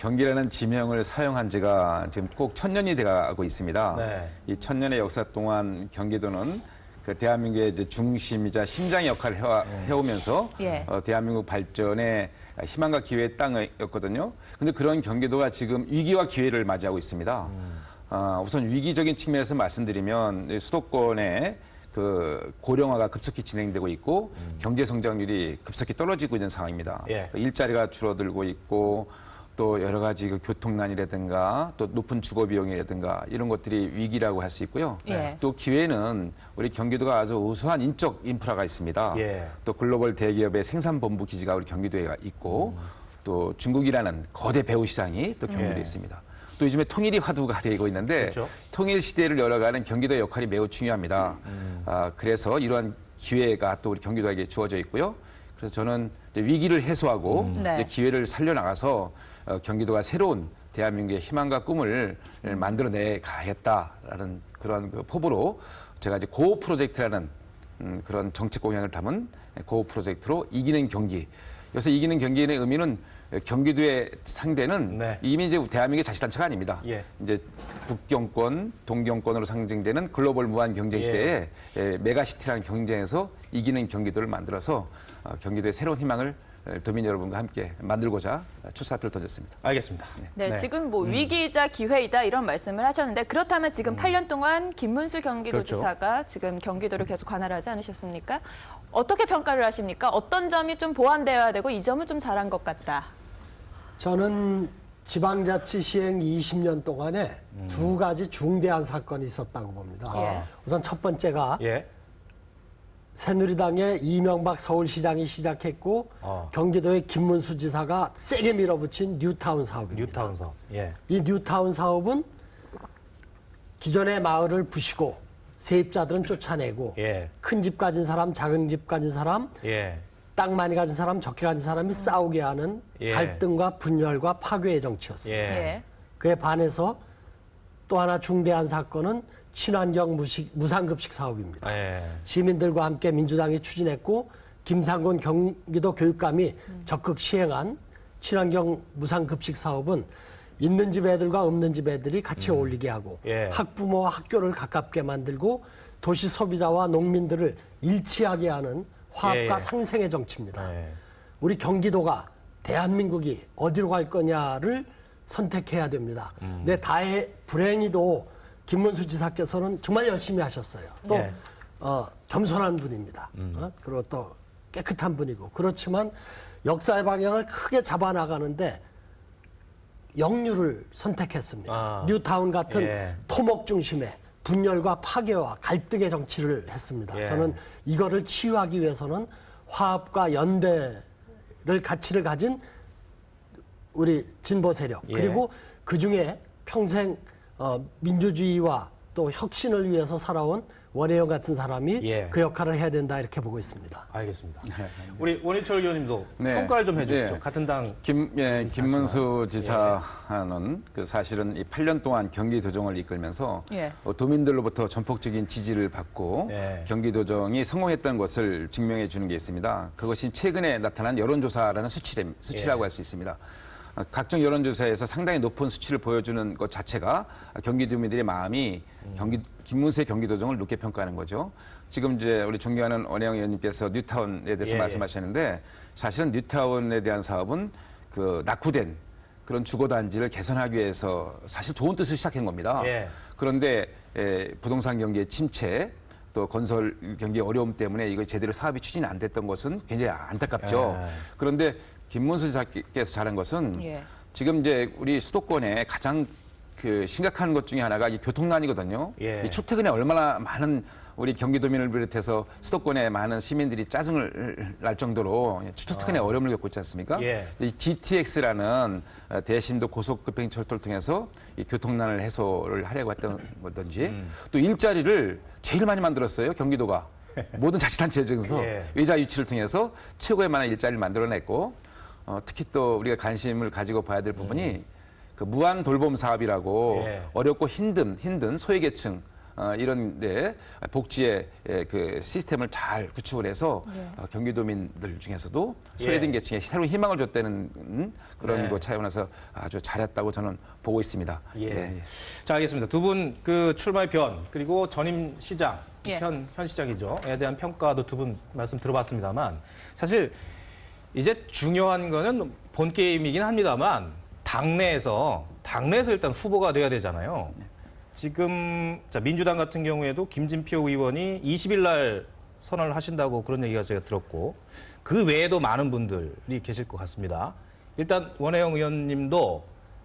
경기라는 지명을 사용한 지가 지금 꼭 1000년이 돼가고 있습니다. 네. 이 1000년의 역사 동안 경기도는 그 대한민국의 이제 중심이자 심장의 역할을 해오면서 예. 대한민국 발전의 희망과 기회의 땅이었거든요. 근데 그런 경기도가 지금 위기와 기회를 맞이하고 있습니다. 우선 위기적인 측면에서 말씀드리면 수도권의 그 고령화가 급속히 진행되고 있고 경제 성장률이 급속히 떨어지고 있는 상황입니다. 예. 일자리가 줄어들고 있고 또 여러 가지 그 교통난이라든가 또 높은 주거 비용이라든가 이런 것들이 위기라고 할 수 있고요. 예. 또 기회는 우리 경기도가 아주 우수한 인적 인프라가 있습니다. 예. 또 글로벌 대기업의 생산본부 기지가 우리 경기도에 있고 또 중국이라는 거대 배후 시장이 또 경기도에 예. 있습니다. 또 요즘에 통일이 화두가 되고 있는데 그렇죠. 통일 시대를 열어가는 경기도의 역할이 매우 중요합니다. 그래서 이러한 기회가 또 우리 경기도에게 주어져 있고요. 그래서 저는 이제 위기를 해소하고 네. 이제 기회를 살려나가서 경기도가 새로운 대한민국의 희망과 꿈을 만들어내 가야겠다라는 그런 그 포부로 제가 이제 고 프로젝트라는 그런 정책 공약을 담은 고 프로젝트로 이기는 경기. 여기서 이기는 경기의 의미는 경기도의 상대는 네. 이미 이제 대한민국의 자치단체가 아닙니다. 예. 이제 북경권, 동경권으로 상징되는 글로벌 무한 경쟁 시대에 메가시티라는 경쟁에서 이기는 경기도를 만들어서 경기도의 새로운 희망을 도민 여러분과 함께 만들고자 출사표를 던졌습니다. 알겠습니다. 네, 지금 뭐 위기이자 기회이다 이런 말씀을 하셨는데 그렇다면 지금 8년 동안 김문수 그렇죠. 경기도지사가 지금 경기도를 계속 관할을 하지 않으셨습니까? 어떻게 평가를 하십니까? 어떤 점이 좀 보완되어야 되고 이 점은 좀 잘한 것 같다. 저는 지방자치 시행 20년 동안에 두 가지 중대한 사건이 있었다고 봅니다. 예. 우선 첫 번째가 예. 새누리당의 이명박 서울시장이 시작했고 경기도의 김문수 지사가 세게 밀어붙인 뉴타운 사업입니다. 뉴타운 사업. 예. 이 뉴타운 사업은 기존의 마을을 부시고 세입자들은 쫓아내고 예. 큰 집 가진 사람, 작은 집 가진 사람, 예. 땅 많이 가진 사람, 적게 가진 사람이 싸우게 하는 예. 갈등과 분열과 파괴의 정치였습니다. 예. 예. 그에 반해서 또 하나 중대한 사건은 친환경 무상급식 사업입니다. 예. 시민들과 함께 민주당이 추진했고 김상곤 경기도 교육감이 적극 시행한 친환경 무상급식 사업은 있는 집 애들과 없는 집 애들이 같이 어울리게 하고 예. 학부모와 학교를 가깝게 만들고 도시 소비자와 농민들을 일치하게 하는 화합과 예, 예. 상생의 정치입니다. 예. 우리 경기도가 대한민국이 어디로 갈 거냐를 선택해야 됩니다. 근데 불행히도 김문수 지사께서는 정말 열심히 하셨어요. 또 예. 겸손한 분입니다. 그리고 또 깨끗한 분이고 그렇지만 역사의 방향을 크게 잡아나가는데 역류를 선택했습니다. 뉴타운 같은 예. 토목 중심의 분열과 파괴와 갈등의 정치를 했습니다. 예. 저는 이거를 치유하기 위해서는 화합과 연대를 가치를 가진 우리 진보 세력 예. 그리고 그중에 평생 민주주의와 또 혁신을 위해서 살아온 원혜영 같은 사람이 예. 그 역할을 해야 된다 이렇게 보고 있습니다. 알겠습니다. 우리 원희철 의원님도 평가를 좀 해주시죠. 네. 같은 당. 김문수 지사는 그 사실은 이 8년 동안 경기도정을 이끌면서 예. 도민들로부터 전폭적인 지지를 받고 예. 경기도정이 성공했던 것을 증명해 주는 게 있습니다. 그것이 최근에 나타난 여론조사라는 수치라고 할 수 있습니다. 각종 여론조사에서 상당히 높은 수치를 보여주는 것 자체가 경기도민들의 마음이 김문수의 경기도정을 높게 평가하는 거죠. 지금 이제 우리 존경하는 원혜영 의원님께서 뉴타운에 대해서 예. 말씀하셨는데 사실은 뉴타운에 대한 사업은 그 낙후된 그런 주거단지를 개선하기 위해서 사실 좋은 뜻을 시작한 겁니다. 예. 그런데 부동산 경기의 침체 또 건설 경기의 어려움 때문에 이거 제대로 사업이 추진이 안 됐던 것은 굉장히 안타깝죠. 예. 그런데 김문수 지사께서 잘한 것은 예. 지금 이제 우리 수도권에 가장 그 심각한 것 중에 하나가 이 교통난이거든요. 예. 이 출퇴근에 얼마나 많은 우리 경기도민을 비롯해서 수도권의 많은 시민들이 짜증을 날 정도로 출퇴근에 어려움을 겪고 있지 않습니까? 예. 이 GTX라는 대신도 고속급행철도를 통해서 이 교통난을 해소를 하려고 했던 거든지 또 일자리를 제일 많이 만들었어요, 경기도가. 모든 자치단체 중에서 예. 의자 유치를 통해서 최고의 많은 일자리를 만들어냈고 특히 또 우리가 관심을 가지고 봐야 될 부분이 그 무한 돌봄 사업이라고 예. 어렵고 힘든 소외계층 이런데 복지의 그 시스템을 잘 구축을 해서 네. 경기도민들 중에서도 소외된 계층에 새로운 희망을 줬다는 그런 네. 것 차원에서 아주 잘했다고 저는 보고 있습니다. 예. 자, 알겠습니다. 두 분 그 출마의 변 그리고 전임 시장 예. 현 시장이죠에 대한 평가도 두 분 말씀 들어봤습니다만 사실 이제 중요한 거는 본 게임이긴 합니다만 당내에서 일단 후보가 돼야 되잖아요. 지금 자, 민주당 같은 경우에도 김진표 의원이 20일 날 선언을 하신다고 그런 얘기가 제가 들었고 그 외에도 많은 분들이 계실 것 같습니다. 일단 원혜영 의원님도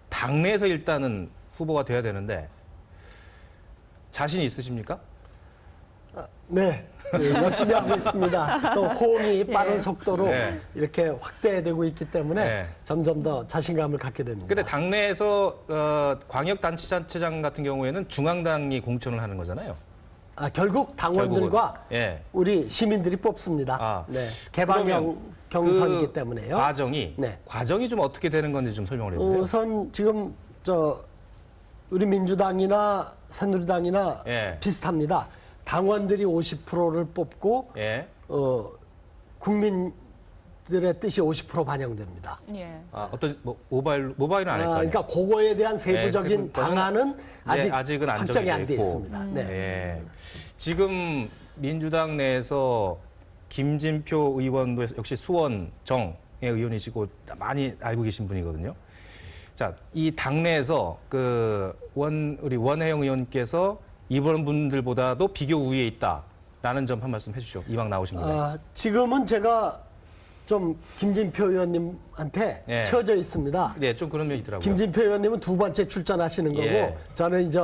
당내에서 일단은 후보가 돼야 되는데 자신 있으십니까? 네, 열심히 하고 있습니다. 또 호응이 빠른 속도로 네. 이렇게 확대되고 있기 때문에 네. 점점 더 자신감을 갖게 됩니다. 근데 당내에서 광역단체장 같은 경우에는 중앙당이 공천을 하는 거잖아요. 결국 당원들과 결국은. 예. 우리 시민들이 뽑습니다. 아, 네, 개방형 경선이기 그 때문에요. 과정이 좀 어떻게 되는 건지 좀 설명을 해주세요. 우선 지금 우리 민주당이나 새누리당이나 예. 비슷합니다. 당원들이 50%를 뽑고 예. 국민들의 뜻이 50% 반영됩니다. 예. 어떤 모바일은 아닐 거 아니에요. 그러니까 그거에 대한 세부적인 세부 거는 방안은 아직은 안 확정이 안 돼 정해져 있고. 있습니다. 네. 예. 지금 민주당 내에서 김진표 의원도 역시 수원정의 의원이시고 많이 알고 계신 분이거든요. 자, 이 당내에서 우리 원혜영 의원께서 이번 분들보다도 비교 우위에 있다라는 점 한 말씀 해주시죠. 이왕 나오신 거예요. 지금은 제가 좀 김진표 의원님한테 예. 처져 있습니다. 네, 좀 그런 면이 있더라고요. 김진표 의원님은 두 번째 출전하시는 거고 예. 저는 이제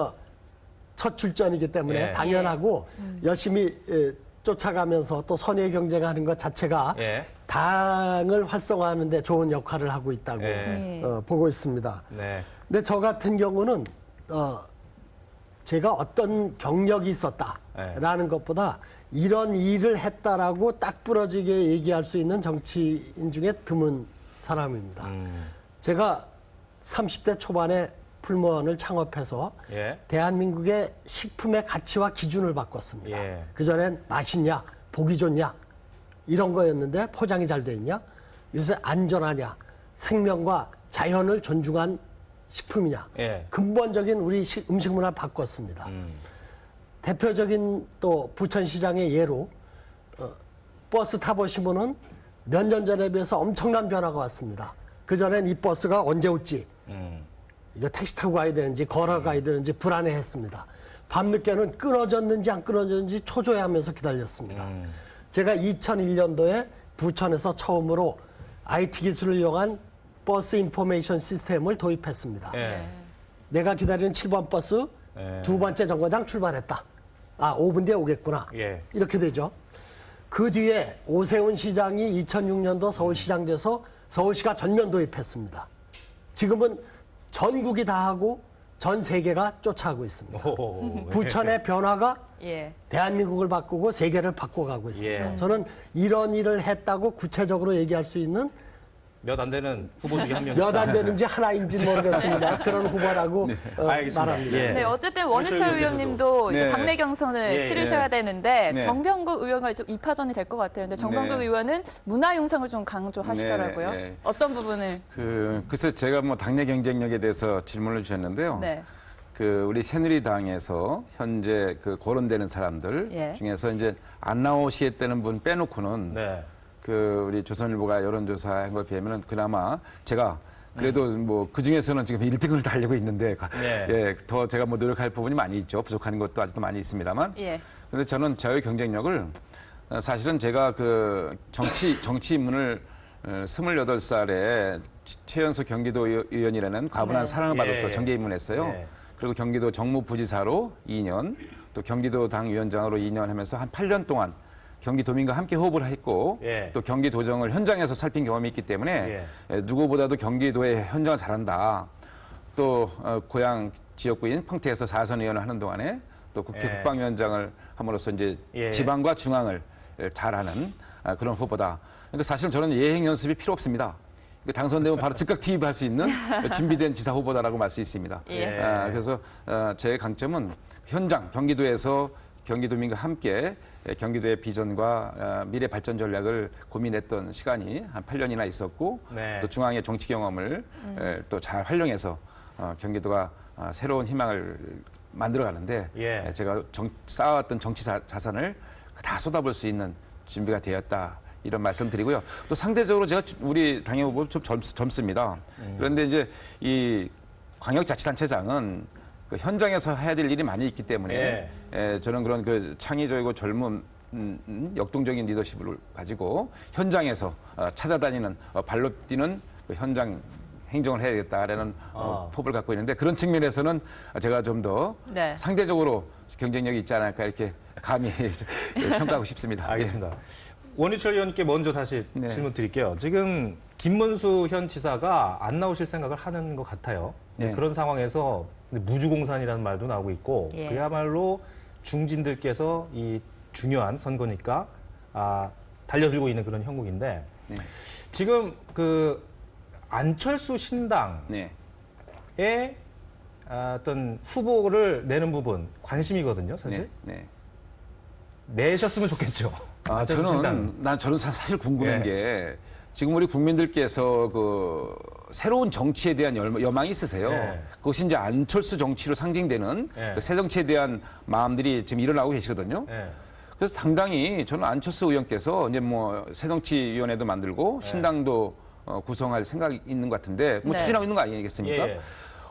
첫 출전이기 때문에 예. 당연하고 열심히 쫓아가면서 또 선의 경쟁하는 것 자체가 예. 당을 활성화하는 데 좋은 역할을 하고 있다고 예. 보고 있습니다. 네. 근데 저 같은 경우는 제가 어떤 경력이 있었다라는 것보다 이런 일을 했다라고 딱 부러지게 얘기할 수 있는 정치인 중에 드문 사람입니다. 제가 30대 초반에 풀무원을 창업해서 예. 대한민국의 식품의 가치와 기준을 바꿨습니다. 예. 그전엔 맛있냐, 보기 좋냐 이런 거였는데 포장이 잘 돼 있냐, 요새 안전하냐, 생명과 자연을 존중한 식품이냐. 예. 근본적인 우리 음식 문화를 바꿨습니다. 대표적인 또 부천시장의 예로 버스 타보시면은 몇 년 전에 비해서 엄청난 변화가 왔습니다. 그전엔 이 버스가 언제 올지 이거 택시 타고 가야 되는지 걸어가야 되는지 불안해했습니다. 밤늦게는 끊어졌는지 안 끊어졌는지 초조해하면서 기다렸습니다. 제가 2001년도에 부천에서 처음으로 IT 기술을 이용한 버스 인포메이션 시스템을 도입했습니다. 예. 내가 기다리는 7번 버스 예. 두 번째 정거장 출발했다. 5분 뒤에 오겠구나. 예. 이렇게 되죠. 그 뒤에 오세훈 시장이 2006년도 서울시장 돼서 서울시가 전면 도입했습니다. 지금은 전국이 다 하고 전 세계가 쫓아가고 있습니다. 부천의 변화가 예. 대한민국을 바꾸고 세계를 바꿔가고 있습니다. 예. 저는 이런 일을 했다고 구체적으로 얘기할 수 있는 몇 안 되는 후보 중에 한 명. 몇 안 되는지 하나인지 모르겠습니다. 그런 후보라고 알겠습니다. 말합니다. 예. 네, 어쨌든 원희철 의원님도 이제 네. 당내 경선을 예, 치르셔야 예. 되는데 네. 정병국 의원과 좀 이파전이 될 것 같아요. 근데 정병국 네. 의원은 문화 융성을 좀 강조하시더라고요. 네, 네. 어떤 부분을? 글쎄 제가 뭐 당내 경쟁력에 대해서 질문을 주셨는데요. 네. 우리 새누리당에서 현재 거론되는 사람들 예. 중에서 이제 안 나오시겠다는 분 빼놓고는 네. 우리 조선일보가 여론조사한 걸 비하면은 그나마 제가 그래도 뭐 그 중에서는 지금 1등을 달리고 있는데 네. 더 제가 뭐 노력할 부분이 많이 있죠. 부족한 것도 아직도 많이 있습니다만. 예. 근데 저는 저의 경쟁력을 사실은 제가 정치 입문을 28살에 최연소 경기도 의원이라는 과분한 네. 사랑을 받아서 예. 정계 입문했어요. 예. 그리고 경기도 정무부지사로 2년, 또 경기도 당 위원장으로 2년 하면서 한 8년 동안 경기도민과 함께 호흡을 했고 예. 또 경기도정을 현장에서 살핀 경험이 있기 때문에 누구보다도 경기도의 현장을 잘한다. 또 고향 지역구인 평택에서 4선 의원을 하는 동안에 또 국회 예. 국방위원장을 함으로써 이제 예. 지방과 중앙을 잘하는 그런 후보다. 그러니까 사실 저는 예행 연습이 필요 없습니다. 당선되면 바로 즉각 투입할 수 있는 준비된 지사 후보다라고 말 수 있습니다. 예. 그래서 제 강점은 현장 경기도에서 경기도민과 함께 경기도의 비전과 미래 발전 전략을 고민했던 시간이 한 8년이나 있었고 네. 또 중앙의 정치 경험을 또 잘 활용해서 경기도가 새로운 희망을 만들어가는데 예. 제가 쌓아왔던 정치 자산을 다 쏟아볼 수 있는 준비가 되었다. 이런 말씀드리고요. 또 상대적으로 제가 우리 당의 후보 좀 젊습니다. 그런데 이제 이 광역자치단체장은 그 현장에서 해야 될 일이 많이 있기 때문에 저는 그런 그 창의적이고 젊은 역동적인 리더십을 가지고 현장에서 찾아다니는 발로 뛰는 그 현장 행정을 해야겠다라는 포부를 갖고 있는데 그런 측면에서는 제가 좀 더 네. 상대적으로 경쟁력이 있지 않을까 이렇게 감히 평가하고 싶습니다. 알겠습니다. 원희철 의원님께 먼저 다시 네. 질문 드릴게요. 지금 김문수 현 지사가 안 나오실 생각을 하는 것 같아요. 네. 그런 상황에서 무주공산이라는 말도 나오고 있고 예. 그야말로 중진들께서 이 중요한 선거니까 달려들고 있는 그런 형국인데 네. 지금 그 안철수 신당의 네. 어떤 후보를 내는 부분 관심이거든요, 사실. 네. 내셨으면 좋겠죠. 안철수 신당. 저는 사실 궁금한 예. 게 지금 우리 국민들께서 그 새로운 정치에 대한 여망이 있으세요. 예. 그것이 이제 안철수 정치로 상징되는 예. 그 새 정치에 대한 마음들이 지금 일어나고 계시거든요. 예. 그래서 당당히 저는 안철수 의원께서 이제 뭐 새정치위원회도 만들고 신당도 구성할 생각이 있는 것 같은데 뭐 네. 추진하고 있는 거 아니겠습니까? 예.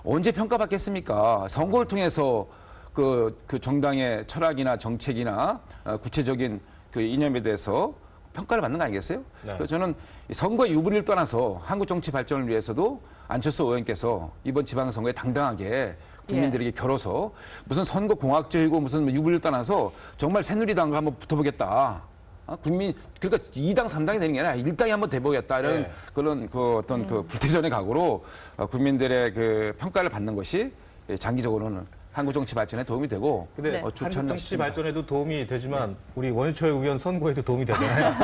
언제 평가받겠습니까? 선거를 통해서 그 정당의 철학이나 정책이나 구체적인 그 이념에 대해서 평가를 받는 거 아니겠어요? 네. 그래서 저는 이 선거 유불리를 떠나서 한국 정치 발전을 위해서도 안철수 의원께서 이번 지방선거에 당당하게 국민들에게 겨뤄서 무슨 선거 공학적이고 무슨 유불리를 떠나서 정말 새누리당과 한번 붙어보겠다. 국민 그러니까 2당, 3당이 되는 게 아니라 1당이 한번 돼보겠다 이런 네. 그런 그 어떤 그 불태전의 각오로 국민들의 그 평가를 받는 것이 장기적으로는 한국 정치 발전에 도움이 되고 근데 네. 한국 좋지 않나 정치 싶습니다. 발전에도 도움이 되지만 우리 원희철 의원 선거에도 도움이 되잖아요.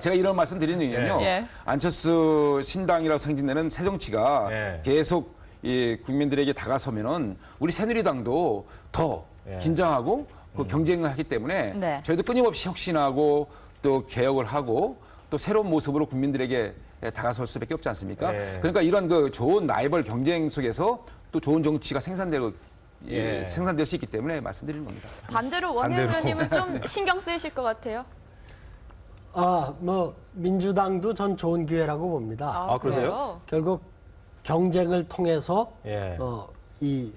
제가 이런 말씀 드리는 이유는요. 예. 안철수 신당이라고 상징되는 새 정치가 예. 계속 이 국민들에게 다가서면은 우리 새누리당도 더 예. 긴장하고 그 경쟁을 하기 때문에 네. 저희도 끊임없이 혁신하고 또 개혁을 하고 또 새로운 모습으로 국민들에게 다가설 수밖에 없지 않습니까? 예. 그러니까 이런 그 좋은 라이벌 경쟁 속에서 또 좋은 정치가 예. 생산될 수 있기 때문에 말씀드리는 겁니다. 반대로 원희 반대로. 의원님은 좀 신경 쓰이실 것 같아요. 뭐 민주당도 전 좋은 기회라고 봅니다. 아, 그러세요? 결국 경쟁을 통해서 예. 이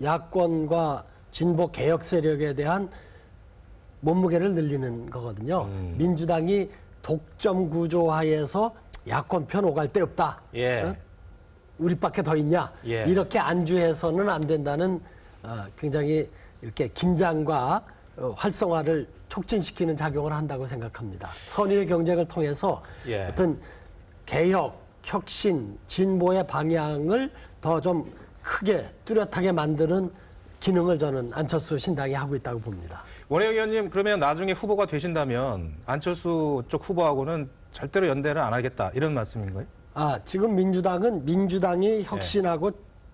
야권과 진보 개혁 세력에 대한 몸무게를 늘리는 거거든요. 민주당이 독점 구조 하에서 야권 편 오갈 데 없다. 예. 어? 우리밖에 더 있냐? 예. 이렇게 안주해서는 안 된다는 굉장히 이렇게 긴장과 활성화를 촉진시키는 작용을 한다고 생각합니다. 선의의 경쟁을 통해서 예. 어떤 개혁, 혁신, 진보의 방향을 더 좀 크게 뚜렷하게 만드는 기능을 저는 안철수 신당이 하고 있다고 봅니다. 원희 의원님 그러면 나중에 후보가 되신다면 안철수 쪽 후보하고는 절대로 연대를 안 하겠다 이런 말씀인가요? 지금 민주당이 혁신하고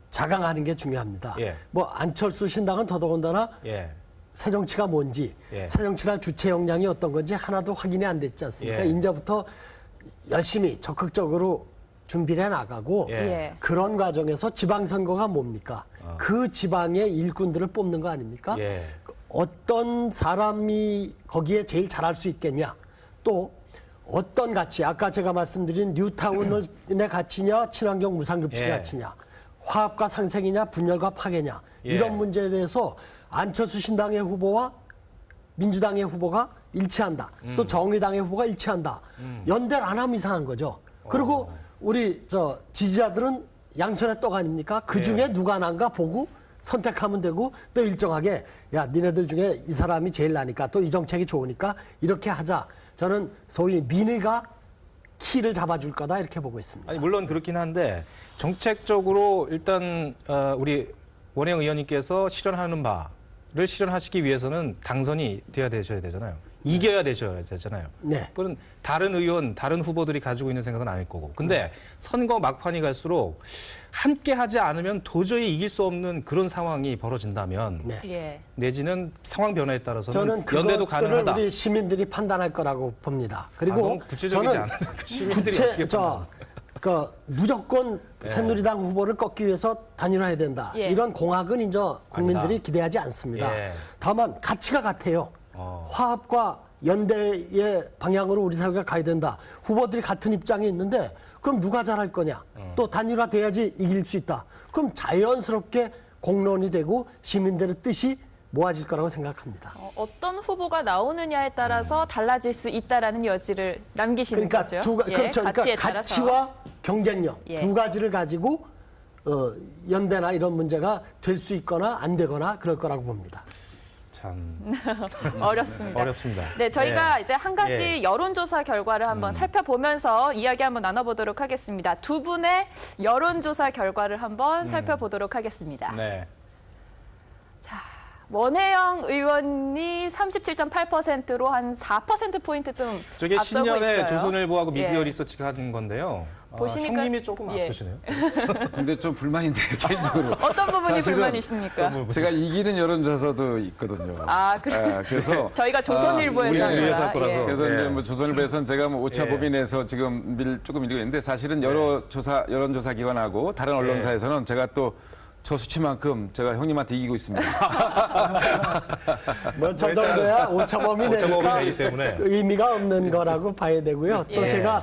자강하는 게 중요합니다. 예. 뭐 안철수 신당은 더더군다나 예. 새정치가 뭔지, 예. 새정치란 주체 역량이 어떤 건지 하나도 확인이 안 됐지 않습니까? 예. 이제부터 열심히 적극적으로 준비를 해나가고 예. 예. 그런 과정에서 지방선거가 뭡니까? 그 지방의 일꾼들을 뽑는 거 아닙니까? 예. 어떤 사람이 거기에 제일 잘할 수 있겠냐? 또 어떤 가치, 아까 제가 말씀드린 뉴타운의 가치냐, 친환경 무상급식의 예. 가치냐, 화합과 상생이냐, 분열과 파괴냐, 예. 이런 문제에 대해서 안철수 신당의 후보와 민주당의 후보가 일치한다. 또 정의당의 후보가 일치한다. 연대를 안 하면 이상한 거죠. 그리고 우리 지지자들은 양손에 떡 아닙니까? 그 중에 예. 누가 난가 보고 선택하면 되고 또 일정하게 야 니네들 중에 이 사람이 제일 나니까 또 이 정책이 좋으니까 이렇게 하자. 저는 소위 민의가 키를 잡아줄 거다 이렇게 보고 있습니다. 아니 물론 그렇긴 한데 정책적으로 일단 우리 원영 의원님께서 실현하는 바를 실현하시기 위해서는 당선이 돼야 되셔야 되잖아요. 이겨야 되잖아요. 네. 그건 다른 의원, 다른 후보들이 가지고 있는 생각은 아닐 거고. 근데 선거 막판이 갈수록 함께 하지 않으면 도저히 이길 수 없는 그런 상황이 벌어진다면 네. 예. 내지는 상황 변화에 따라서는 저는 연대도 그것들을 가능하다. 우리 시민들이 판단할 거라고 봅니다. 그리고 너무 구체적이지 저는 않은데 시민들이 어떻게 무조건 새누리당 후보를 꺾기 위해서 단일화해야 된다. 예. 이런 공학은 이제 국민들이 아니다. 기대하지 않습니다. 예. 다만 가치가 같아요. 화합과 연대의 방향으로 우리 사회가 가야 된다. 후보들이 같은 입장에 있는데 그럼 누가 잘할 거냐? 또 단일화돼야지 이길 수 있다. 그럼 자연스럽게 공론이 되고 시민들의 뜻이 모아질 거라고 생각합니다. 어떤 후보가 나오느냐에 따라서 달라질 수 있다라는 여지를 남기시는 그러니까 거죠. 그렇죠. 가치에 그러니까 따라서. 가치와 경쟁력 예. 두 가지를 가지고 연대나 이런 문제가 될 수 있거나 안 되거나 그럴 거라고 봅니다. 참 어렵습니다. 어렵습니다. 네, 저희가 예. 이제 한 가지 예. 여론조사 결과를 한번 살펴보면서 이야기 한번 나눠보도록 하겠습니다. 두 분의 여론조사 결과를 한번 살펴보도록 하겠습니다. 네. 원혜영 의원이 37.8%로 한 4%포인트 좀 저게 앞서고 신년에 있어요. 조선일보하고 미디어 예. 리서치가 하는 건데요. 보시니까- 형님이 조금 예. 앞서시네요. 근데 좀 불만인데 개인적으로. 어떤 부분이 사실은 불만이십니까? 제가 이기는 여론조사도 있거든요. 아, 그래. 그래서 저희가 조선일보에서 아, 우리가 위에서 할 합니다. 거라서. 예. 그래서 예. 이제 뭐 조선일보에서는 제가 뭐 오차 예. 법인에서 지금 조금 밀고 있는데 사실은 여러 여론조사 기관하고 다른 언론사에서는 제가 또 저 수치만큼 제가 형님한테 이기고 있습니다. 뭐 저 정도야 오차범위 오차범위 내니까 내기 때문에. 의미가 없는 거라고 봐야 되고요. 또 예. 제가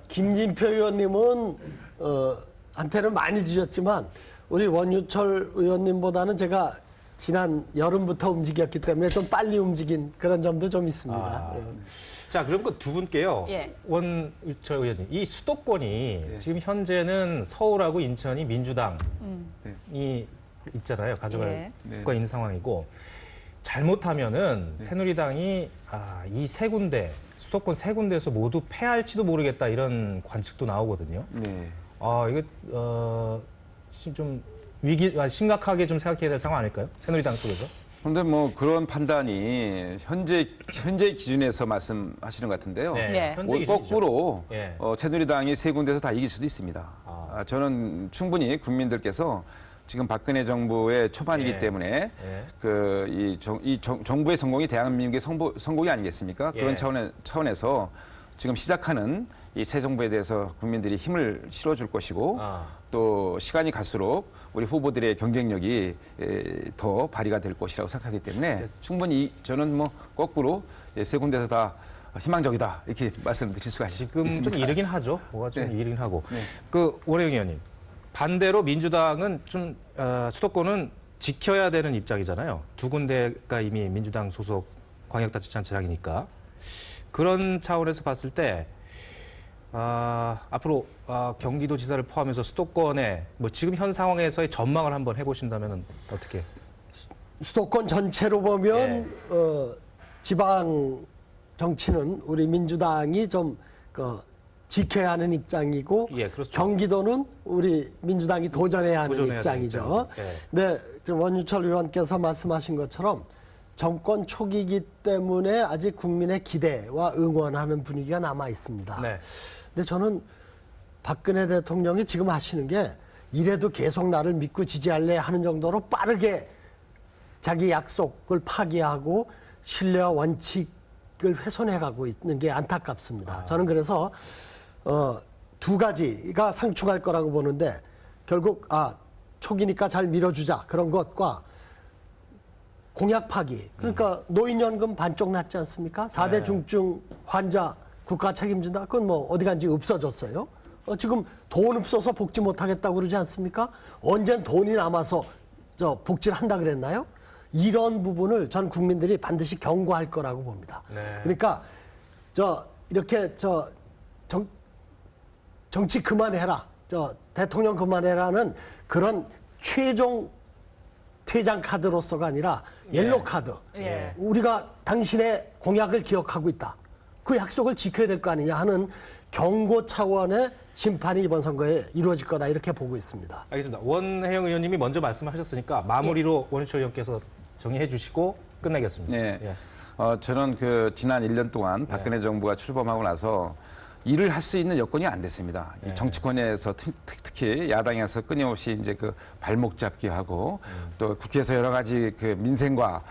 김진표 의원님은 한테는 많이 뒤졌지만 우리 원유철 의원님보다는 제가 지난 여름부터 움직였기 때문에 좀 빨리 움직인 그런 점도 좀 있습니다. 자, 그럼 그 두 분께요. 예. 원유철 의원님, 이 수도권이 지금 현재는 서울하고 인천이 민주당이 있잖아요. 가져갈 예. 거 있는 상황이고 잘못하면은 새누리당이 이 세 군데 수도권 세 군데에서 모두 패할지도 모르겠다 이런 관측도 나오거든요. 네. 이거 좀 심각하게 좀 생각해야 될 상황 아닐까요? 새누리당 쪽에서. 근데 뭐 그런 판단이 현재 기준에서 말씀하시는 것 같은데요. 네. 현재 기준이죠. 거꾸로 예. 새누리당이 세 군데서 다 이길 수도 있습니다. 저는 충분히 국민들께서 지금 박근혜 정부의 초반이기 예. 때문에 예. 정부의 성공이 대한민국의 성공이 아니겠습니까? 예. 그런 차원에서 지금 시작하는 이 새 정부에 대해서 국민들이 힘을 실어줄 것이고 또 시간이 갈수록 우리 후보들의 경쟁력이 더 발휘가 될 것이라고 생각하기 때문에 충분히 저는 뭐 거꾸로 세 군데서 다 희망적이다 이렇게 말씀드릴 수가 지금 있습니다. 좀 이르긴 하죠. 뭐가 좀 네. 이르긴 하고. 네. 원혜영 의원님. 반대로 민주당은 좀 수도권은 지켜야 되는 입장이잖아요. 두 군데가 이미 민주당 소속 광역단체장이니까. 그런 차원에서 봤을 때 앞으로 경기도지사를 포함해서 수도권에 뭐 지금 현 상황에서의 전망을 한번 해보신다면 어떻게? 수도권 전체로 보면 예. 지방 정치는 우리 민주당이 좀 지켜야 하는 입장이고 예, 그렇죠. 경기도는 우리 민주당이 도전해야 하는 도전해야 되는 입장이죠. 입장이죠. 네, 지금 원유철 의원께서 말씀하신 것처럼 정권 초기이기 때문에 아직 국민의 기대와 응원하는 분위기가 남아 있습니다. 네. 근데 저는 박근혜 대통령이 지금 하시는 게 이래도 계속 나를 믿고 지지할래 하는 정도로 빠르게 자기 약속을 파기하고 신뢰와 원칙을 훼손해가고 있는 게 안타깝습니다. 저는 그래서 두 가지가 상충할 거라고 보는데 결국 초기니까 잘 밀어주자 그런 것과 공약 파기. 그러니까 노인연금 반쪽 났지 않습니까? 4대 중증 환자 국가 책임진다. 그건 뭐 어디 간지 없어졌어요. 지금 돈 없어서 복지 못하겠다고 그러지 않습니까? 언젠 돈이 남아서 복지를 한다 그랬나요? 이런 부분을 전 국민들이 반드시 경고할 거라고 봅니다. 네. 그러니까 이렇게 정치 그만해라. 대통령 그만해라는 그런 최종 퇴장 카드로서가 아니라 옐로 카드. 예. 우리가 당신의 공약을 기억하고 있다. 그 약속을 지켜야 될 거 아니냐 하는 경고 차원의 심판이 이번 선거에 이루어질 거다 이렇게 보고 있습니다. 알겠습니다. 원혜영 의원님이 먼저 말씀하셨으니까 마무리로 원유철 의원께서 정리해 주시고 끝내겠습니다. 네. 예. 저는 그 지난 1년 동안 박근혜 정부가 출범하고 나서 일을 할 수 있는 여건이 안 됐습니다. 이 정치권에서 특히 야당에서 끊임없이 이제 그 발목 잡기 하고 또 국회에서 여러 가지 그 민생과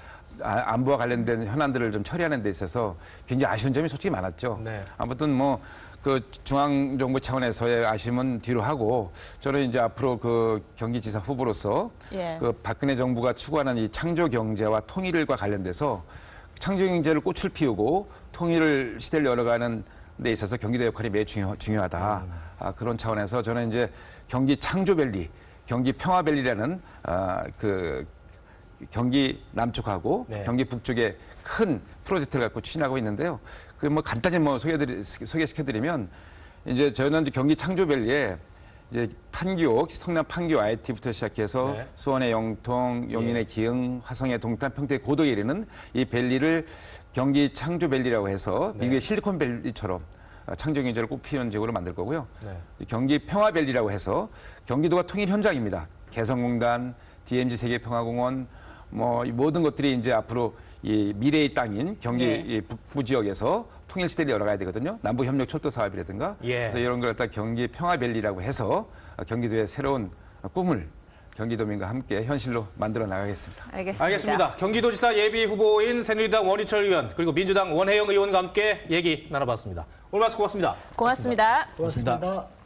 안보와 관련된 현안들을 좀 처리하는 데 있어서 굉장히 아쉬운 점이 솔직히 많았죠. 네. 아무튼 뭐 그 중앙정부 차원에서의 아쉬움은 뒤로 하고 저는 이제 앞으로 그 경기지사 후보로서 예. 그 박근혜 정부가 추구하는 이 창조 경제와 통일과 관련돼서 창조 경제를 꽃을 피우고 통일을 시대를 열어가는 데 있어서 경기도 역할이 매우 중요하다. 그런 차원에서 저는 이제 경기 창조밸리, 경기 평화밸리라는 그 경기 남쪽하고 네. 경기 북쪽에 큰 프로젝트를 갖고 추진하고 있는데요. 그 뭐 간단히 뭐 소개시켜드리면 이제 저는 이제 경기 창조밸리에 이제 판교, 성남 판교 IT부터 시작해서 네. 수원의 영통, 용인의 기흥, 화성의 동탄, 평택의 고도에 이르는 이 밸리를 경기 창조밸리라고 해서 네. 미국의 실리콘밸리처럼 창조 경제를 꽃피우는 지역으로 만들 거고요. 네. 이 경기 평화밸리라고 해서 경기도가 통일 현장입니다. 개성공단, DMZ 세계평화공원, 뭐 이 모든 것들이 이제 앞으로 이 미래의 땅인 경기 네. 이 북부 지역에서 통일 시대를 열어가야 되거든요. 남북 협력 철도 사업이라든가. 예. 그래서 이런 걸 갖다 경기 평화밸리라고 해서 경기도의 새로운 꿈을 경기도민과 함께 현실로 만들어 나가겠습니다. 알겠습니다. 경기도지사 예비 후보인 새누리당 원희철 의원 그리고 민주당 원혜영 의원과 함께 얘기 나눠봤습니다. 오늘 말씀 고맙습니다. 고맙습니다. 고맙습니다.